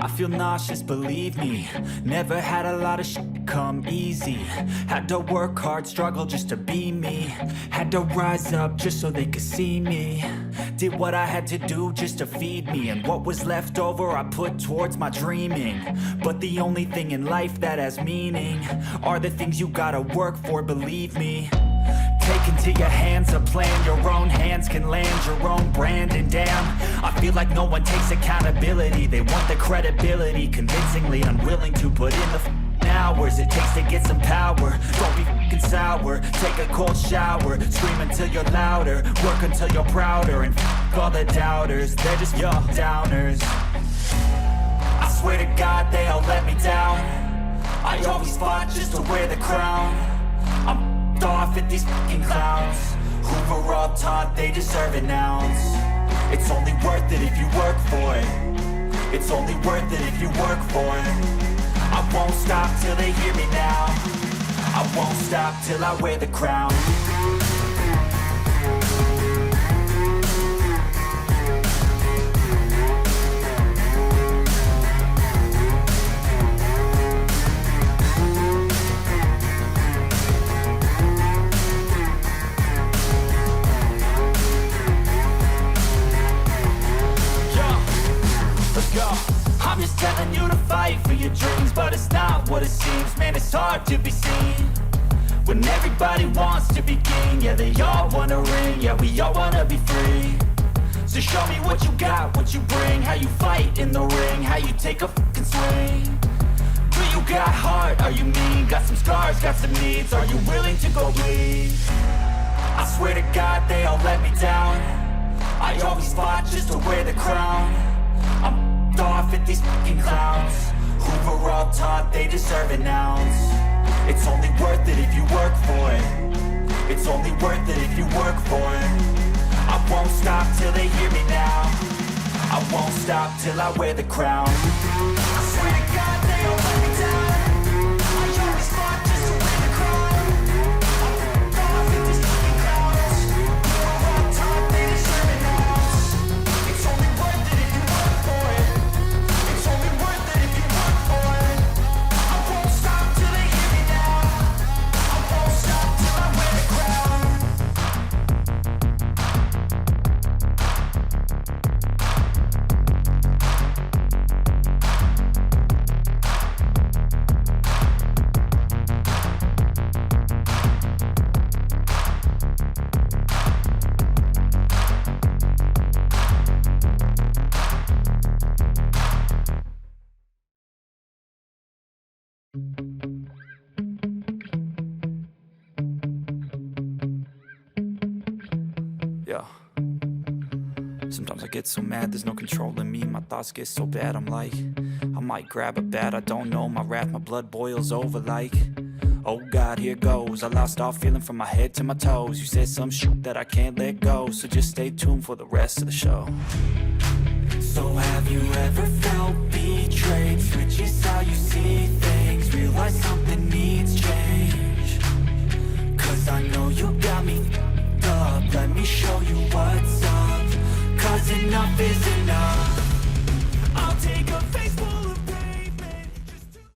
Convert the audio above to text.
I feel nauseous, believe me. Never had a lot of shit come easy. Had to work hard, struggle just to be me. Had to rise up just so they could see me. Did what I had to do just to feed me. And what was left over I put towards my dreaming. But the only thing in life that has meaning are the things you gotta work for, believe me. Take into your hands a plan. Your own hands can land your own brand. And damn, I feel like no one takes accountability. They want the credibility, convincingly unwilling to put in the hours it takes to get some power. Don't be fucking sour. Take a cold shower. Scream until you're louder. Work until you're prouder. And fuck all the doubters, they're just your downers. I swear to God they all let me down. I always fought just to wear the crown. I'm off at these fucking clowns who were all taught they deserve an ounce. It's only worth it if you work for it. It's only worth it if you work for it. I won't stop till they hear me now. I won't stop till I wear the crown. I'm just telling you to fight for your dreams, but it's not what it seems. Man, it's hard to be seen when everybody wants to be king. Yeah, they all wanna ring, yeah, we all wanna be free. So show me what you got, what you bring, how you fight in the ring, how you take a fucking swing. Do you got heart, are you mean? Got some scars, got some needs, are you willing to go bleed? I swear to God they all let me down. I always fought just to wear the crown. I'm off at these fucking clowns who were all taught they deserve an ounce. It's only worth it if you work for it. It's only worth it if you work for it. I won't stop till they hear me now. I won't stop till I wear the crown. I swear to God they all let me down. I always fought just to wear the crown. I'm off at these fucking clowns who were all taught they deserve an ounce. It's only worth it if you work for it. Yeah. Sometimes I get so mad, there's no controlling me. My thoughts get so bad, I'm like, I might grab a bat, I don't know. My wrath, my blood boils over like, oh God, here goes. I lost all feeling from my head to my toes. You said some shit that I can't let go, so just stay tuned for the rest of the show. So have you ever felt betrayed? Switches how you see things, realize something needs change.